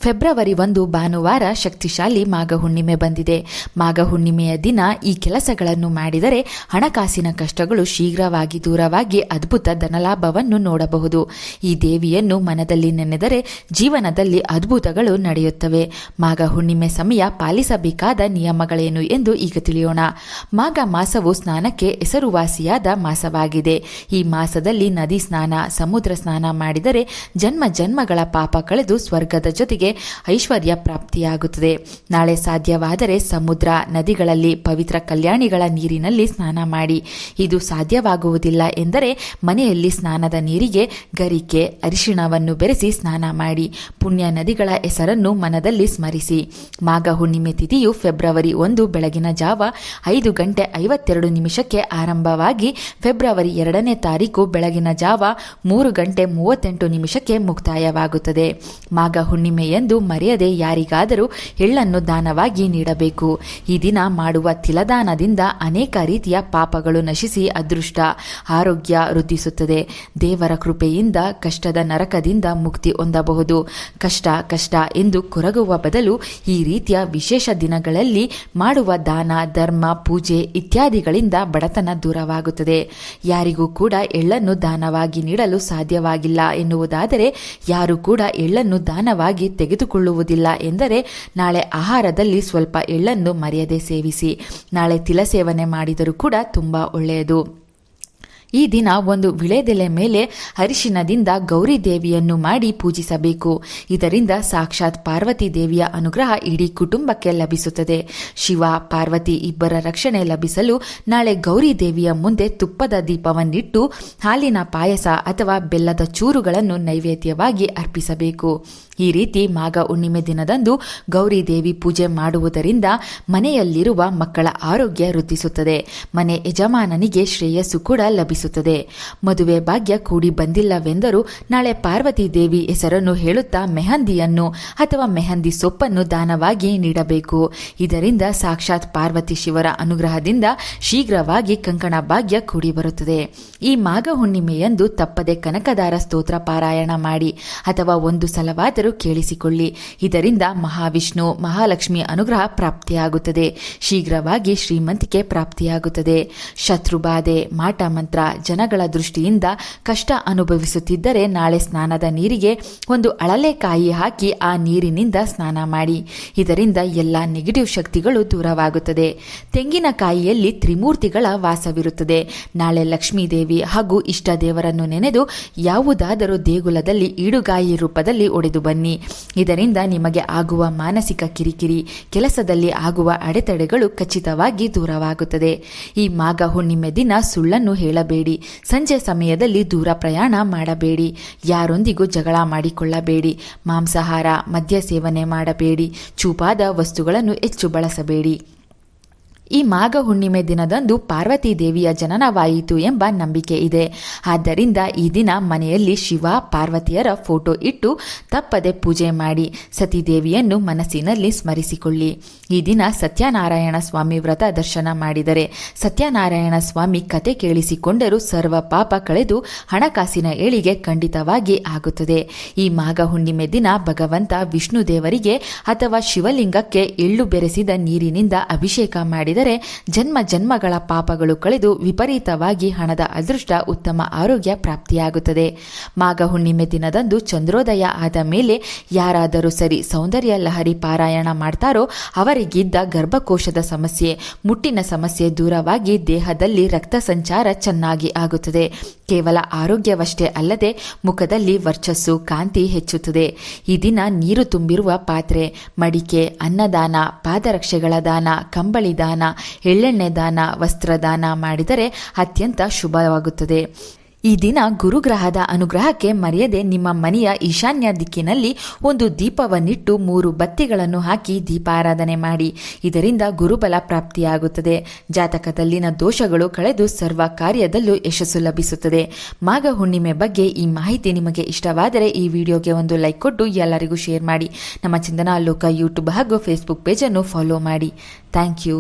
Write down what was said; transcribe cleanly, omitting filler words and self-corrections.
February 1 ಭಾನುವಾರ ಶಕ್ತಿಶಾಲಿ ಮಾಘ ಹುಣ್ಣಿಮೆ ಬಂದಿದೆ. ಮಾಘ ಹುಣ್ಣಿಮೆಯ ದಿನ ಈ ಕೆಲಸಗಳನ್ನು ಮಾಡಿದರೆ ಹಣಕಾಸಿನ ಕಷ್ಟಗಳು ಶೀಘ್ರವಾಗಿ ದೂರವಾಗಿ ಅದ್ಭುತ ಧನಲಾಭವನ್ನು ನೋಡಬಹುದು. ಈ ದೇವಿಯನ್ನು ಮನದಲ್ಲಿ ನೆನೆದರೆ ಜೀವನದಲ್ಲಿ ಅದ್ಭುತಗಳು ನಡೆಯುತ್ತವೆ. ಮಾಘ ಹುಣ್ಣಿಮೆ ಸಮಯ ಪಾಲಿಸಬೇಕಾದ ನಿಯಮಗಳೇನು ಎಂದು ಈಗ ತಿಳಿಯೋಣ. ಮಾಘ ಮಾಸವು ಸ್ನಾನಕ್ಕೆ ಹೆಸರುವಾಸಿಯಾದ ಮಾಸವಾಗಿದೆ. ಈ ಮಾಸದಲ್ಲಿ ನದಿ ಸ್ನಾನ, ಸಮುದ್ರ ಸ್ನಾನ ಮಾಡಿದರೆ ಜನ್ಮ ಜನ್ಮಗಳ ಪಾಪ ಕಳೆದು ಸ್ವರ್ಗದ ಜೊತೆಗೆ ಐಶ್ವರ್ಯ ಪ್ರಾಪ್ತಿಯಾಗುತ್ತದೆ. ನಾಳೆ ಸಾಧ್ಯವಾದರೆ ಸಮುದ್ರ, ನದಿಗಳಲ್ಲಿ ಪವಿತ್ರ ಕಲ್ಯಾಣಿಗಳ ನೀರಿನಲ್ಲಿ ಸ್ನಾನ ಮಾಡಿ. ಇದು ಸಾಧ್ಯವಾಗುವುದಿಲ್ಲ ಎಂದರೆ ಮನೆಯಲ್ಲಿ ಸ್ನಾನದ ನೀರಿಗೆ ಗರಿಕೆ, ಅರಿಶಿಣವನ್ನು ಬೆರೆಸಿ ಸ್ನಾನ ಮಾಡಿ. ಪುಣ್ಯ ನದಿಗಳ ಹೆಸರನ್ನು ಮನದಲ್ಲಿ ಸ್ಮರಿಸಿ. ಮಾಘ ಹುಣ್ಣಿಮೆ ತಿಥಿಯು ಫೆಬ್ರವರಿ 1 ಬೆಳಗಿನ ಜಾವ 5:52 ಆರಂಭವಾಗಿ ಫೆಬ್ರವರಿ 2ನೇ ತಾರೀಕು ಬೆಳಗಿನ ಜಾವ 3:38 ಮುಕ್ತಾಯವಾಗುತ್ತದೆ. ಮಾಘ ಹುಣ್ಣಿಮೆಯಂದು ಮರೆಯದೆ ಯಾರಿಗಾದರೂ ಎಳ್ಳನ್ನು ದಾನವಾಗಿ ನೀಡಬೇಕು. ಈ ದಿನ ಮಾಡುವ ತಿಲದಾನದಿಂದ ಅನೇಕ ರೀತಿಯ ಪಾಪಗಳು ನಶಿಸಿ ಅದೃಷ್ಟ, ಆರೋಗ್ಯ ವೃದ್ಧಿಸುತ್ತದೆ. ದೇವರ ಕೃಪೆಯಿಂದ ಕಷ್ಟದ ನರಕದಿಂದ ಮುಕ್ತಿ ಹೊಂದಬಹುದು. ಕಷ್ಟ ಕಷ್ಟ ಎಂದು ಕೊರಗುವ ಬದಲು ಈ ರೀತಿಯ ವಿಶೇಷ ದಿನಗಳಲ್ಲಿ ಮಾಡುವ ದಾನ, ಧರ್ಮ, ಪೂಜೆ ಇತ್ಯಾದಿಗಳಿಂದ ಬಡತನ ದೂರವಾಗುತ್ತದೆ. ಯಾರಿಗೂ ಕೂಡ ಎಳ್ಳನ್ನು ದಾನವಾಗಿ ನೀಡಲು ಸಾಧ್ಯವಾಗಿಲ್ಲ ಎನ್ನುವುದಾದರೆ, ಯಾರು ಕೂಡ ಎಳ್ಳನ್ನು ದಾನವಾಗಿ ತೆಗೆದುಕೊಳ್ಳುವುದಿಲ್ಲ ಎಂದರೆ ನಾಳೆ ಆಹಾರದಲ್ಲಿ ಸ್ವಲ್ಪ ಎಳ್ಳನ್ನು ಮರೆಯದೆ ಸೇವಿಸಿ. ನಾಳೆ ತಿಲ ಸೇವನೆ ಮಾಡಿದರೂ ಕೂಡ ತುಂಬಾ ಒಳ್ಳೆಯದು. ಈ ದಿನ ಒಂದು ವಿಳೆದೆಲೆ ಮೇಲೆ ಅರಿಶಿನದಿಂದ ಗೌರಿ ದೇವಿಯನ್ನು ಮಾಡಿ ಪೂಜಿಸಬೇಕು. ಇದರಿಂದ ಸಾಕ್ಷಾತ್ ಪಾರ್ವತಿ ದೇವಿಯ ಅನುಗ್ರಹ ಇಡೀ ಕುಟುಂಬಕ್ಕೆ ಲಭಿಸುತ್ತದೆ. ಶಿವ, ಪಾರ್ವತಿ ಇಬ್ಬರ ರಕ್ಷಣೆ ಲಭಿಸಲು ನಾಳೆ ಗೌರಿ ದೇವಿಯ ಮುಂದೆ ತುಪ್ಪದ ದೀಪವನ್ನಿಟ್ಟು ಹಾಲಿನ ಪಾಯಸ ಅಥವಾ ಬೆಲ್ಲದ ಚೂರುಗಳನ್ನು ನೈವೇದ್ಯವಾಗಿ ಅರ್ಪಿಸಬೇಕು. ಈ ರೀತಿ ಮಾಘ ಹುಣ್ಣಿಮೆ ದಿನದಂದು ಗೌರಿ ದೇವಿ ಪೂಜೆ ಮಾಡುವುದರಿಂದ ಮನೆಯಲ್ಲಿರುವ ಮಕ್ಕಳ ಆರೋಗ್ಯ ವೃದ್ಧಿಸುತ್ತದೆ. ಮನೆ ಯಜಮಾನನಿಗೆ ಶ್ರೇಯಸ್ಸು ಕೂಡ ಲಭಿಸುತ್ತದೆ. ಮದುವೆ ಭಾಗ್ಯ ಕೂಡಿ ಬಂದಿಲ್ಲವೆಂದರೂ ನಾಳೆ ಪಾರ್ವತಿ ದೇವಿ ಹೆಸರನ್ನು ಹೇಳುತ್ತಾ ಮೆಹಂದಿಯನ್ನು ಅಥವಾ ಮೆಹಂದಿ ಸೊಪ್ಪನ್ನು ದಾನವಾಗಿ ನೀಡಬೇಕು. ಇದರಿಂದ ಸಾಕ್ಷಾತ್ ಪಾರ್ವತಿ ಶಿವರ ಅನುಗ್ರಹದಿಂದ ಶೀಘ್ರವಾಗಿ ಕಂಕಣ ಭಾಗ್ಯ ಕೂಡಿ ಬರುತ್ತದೆ. ಈ ಮಾಘ ಹುಣ್ಣಿಮೆಯಂದು ತಪ್ಪದೆ ಕನಕದಾರ ಸ್ತೋತ್ರ ಪಾರಾಯಣ ಮಾಡಿ ಅಥವಾ ಒಂದು ಸಲವಾದರೂ ಕೇಳಿಸಿಕೊಳ್ಳಿ. ಇದರಿಂದ ಮಹಾವಿಷ್ಣು, ಮಹಾಲಕ್ಷ್ಮಿ ಅನುಗ್ರಹ ಪ್ರಾಪ್ತಿಯಾಗುತ್ತದೆ. ಶೀಘ್ರವಾಗಿ ಶ್ರೀಮಂತಿಕೆ ಪ್ರಾಪ್ತಿಯಾಗುತ್ತದೆ. ಶತ್ರುಬಾಧೆ, ಮಾಟ ಮಂತ್ರ, ಜನಗಳ ದೃಷ್ಟಿಯಿಂದ ಕಷ್ಟ ಅನುಭವಿಸುತ್ತಿದ್ದರೆ ನಾಳೆ ಸ್ನಾನದ ನೀರಿಗೆ ಒಂದು ಅಳಲೆಕಾಯಿ ಹಾಕಿ ಆ ನೀರಿನಿಂದ ಸ್ನಾನ ಮಾಡಿ. ಇದರಿಂದ ಎಲ್ಲ ನೆಗೆಟಿವ್ ಶಕ್ತಿಗಳು ದೂರವಾಗುತ್ತದೆ. ತೆಂಗಿನಕಾಯಿಯಲ್ಲಿ ತ್ರಿಮೂರ್ತಿಗಳ ವಾಸವಿರುತ್ತದೆ. ನಾಳೆ ಲಕ್ಷ್ಮೀ ದೇವಿ ಹಾಗೂ ಇಷ್ಟ ದೇವರನ್ನು ನೆನೆದು ಯಾವುದಾದರೂ ದೇಗುಲದಲ್ಲಿ ಈಡುಗಾಯಿ ರೂಪದಲ್ಲಿ ಒಡೆದು ಬನ್ನಿ. ಇದರಿಂದ ನಿಮಗೆ ಆಗುವ ಮಾನಸಿಕ ಕಿರಿಕಿರಿ, ಕೆಲಸದಲ್ಲಿ ಆಗುವ ಅಡೆತಡೆಗಳು ಖಚಿತವಾಗಿ ದೂರವಾಗುತ್ತದೆ. ಈ ಮಾಘ ಹುಣ್ಣಿಮೆ ದಿನ ಸುಳ್ಳನ್ನು ಹೇಳಬೇಡಿ. ಸಂಜೆ ಸಮಯದಲ್ಲಿ ದೂರ ಪ್ರಯಾಣ ಮಾಡಬೇಡಿ. ಯಾರೊಂದಿಗೂ ಜಗಳ ಮಾಡಿಕೊಳ್ಳಬೇಡಿ. ಮಾಂಸಾಹಾರ, ಮದ್ಯ ಸೇವನೆ ಮಾಡಬೇಡಿ. ಚೂಪಾದ ವಸ್ತುಗಳನ್ನು ಹೆಚ್ಚು ಬಳಸಬೇಡಿ. ಈ ಮಾಘ ಹುಣ್ಣಿಮೆ ದಿನದಂದು ಪಾರ್ವತಿ ದೇವಿಯ ಜನನವಾಯಿತು ಎಂಬ ನಂಬಿಕೆ ಇದೆ. ಆದ್ದರಿಂದ ಈ ದಿನ ಮನೆಯಲ್ಲಿ ಶಿವ, ಪಾರ್ವತಿಯರ ಫೋಟೋ ಇಟ್ಟು ತಪ್ಪದೆ ಪೂಜೆ ಮಾಡಿ. ಸತಿದೇವಿಯನ್ನು ಮನಸ್ಸಿನಲ್ಲಿ ಸ್ಮರಿಸಿಕೊಳ್ಳಿ. ಈ ದಿನ ಸತ್ಯನಾರಾಯಣ ಸ್ವಾಮಿ ವ್ರತ ದರ್ಶನ ಮಾಡಿದರೆ, ಸತ್ಯನಾರಾಯಣ ಸ್ವಾಮಿ ಕತೆ ಕೇಳಿಸಿಕೊಂಡರೂ ಸರ್ವ ಪಾಪ ಕಳೆದು ಹಣಕಾಸಿನ ಏಳಿಗೆ ಖಂಡಿತವಾಗಿ ಆಗುತ್ತದೆ. ಈ ಮಾಘ ಹುಣ್ಣಿಮೆ ದಿನ ಭಗವಂತ ವಿಷ್ಣು ದೇವರಿಗೆ ಅಥವಾ ಶಿವಲಿಂಗಕ್ಕೆ ಎಳ್ಳು ಬೆರೆಸಿದ ನೀರಿನಿಂದ ಅಭಿಷೇಕ ಮಾಡಿದರೆ ಜನ್ಮ ಜನ್ಮಗಳ ಪಾಪಗಳು ಕಳೆದು ವಿಪರೀತವಾಗಿ ಹಣದ ಅದೃಷ್ಟ, ಉತ್ತಮ ಆರೋಗ್ಯ ಪ್ರಾಪ್ತಿಯಾಗುತ್ತದೆ. ಮಾಘ ಹುಣ್ಣಿಮೆ ದಿನದಂದು ಚಂದ್ರೋದಯ ಆದ ಮೇಲೆ ಯಾರಾದರೂ ಸರಿ ಸೌಂದರ್ಯ ಲಹರಿ ಪಾರಾಯಣ ಮಾಡ್ತಾರೋ ಅವರಿಗಿದ್ದ ಗರ್ಭಕೋಶದ ಸಮಸ್ಯೆ, ಮುಟ್ಟಿನ ಸಮಸ್ಯೆ ದೂರವಾಗಿ ದೇಹದಲ್ಲಿ ರಕ್ತ ಸಂಚಾರ ಚೆನ್ನಾಗಿ ಆಗುತ್ತದೆ. ಕೇವಲ ಆರೋಗ್ಯವಷ್ಟೇ ಅಲ್ಲದೆ ಮುಖದಲ್ಲಿ ವರ್ಚಸ್ಸು, ಕಾಂತಿ ಹೆಚ್ಚುತ್ತದೆ. ಈ ದಿನ ನೀರು ತುಂಬಿರುವ ಪಾತ್ರೆ, ಮಡಿಕೆ, ಅನ್ನದಾನ, ಪಾದರಕ್ಷೆಗಳ ದಾನ, ಕಂಬಳಿ ದಾನ, ಎಳ್ಳೆಣ್ಣೆ ದಾನ, ವಸ್ತ್ರದಾನ ಮಾಡಿದರೆ ಅತ್ಯಂತ ಶುಭವಾಗುತ್ತದೆ. ಈ ದಿನ ಗುರುಗ್ರಹದ ಅನುಗ್ರಹಕ್ಕೆ ಮರೆಯದೆ ನಿಮ್ಮ ಮನೆಯ ಈಶಾನ್ಯ ದಿಕ್ಕಿನಲ್ಲಿ ಒಂದು ದೀಪವನ್ನಿಟ್ಟು 3 ಬತ್ತಿಗಳನ್ನು ಹಾಕಿ ದೀಪಾರಾಧನೆ ಮಾಡಿ. ಇದರಿಂದ ಗುರುಬಲ ಪ್ರಾಪ್ತಿಯಾಗುತ್ತದೆ. ಜಾತಕದಲ್ಲಿನ ದೋಷಗಳು ಕಳೆದು ಸರ್ವ ಕಾರ್ಯದಲ್ಲೂ ಯಶಸ್ಸು ಲಭಿಸುತ್ತದೆ. ಮಾಘ ಹುಣ್ಣಿಮೆ ಬಗ್ಗೆ ಈ ಮಾಹಿತಿ ನಿಮಗೆ ಇಷ್ಟವಾದರೆ ಈ ವಿಡಿಯೋಗೆ ಒಂದು ಲೈಕ್ ಕೊಟ್ಟು ಎಲ್ಲರಿಗೂ ಶೇರ್ ಮಾಡಿ. ನಮ್ಮ ಚಿಂತನಾ ಲೋಕ ಯೂಟ್ಯೂಬ್ ಹಾಗೂ ಫೇಸ್ಬುಕ್ ಪೇಜನ್ನು ಫಾಲೋ ಮಾಡಿ. Thank you.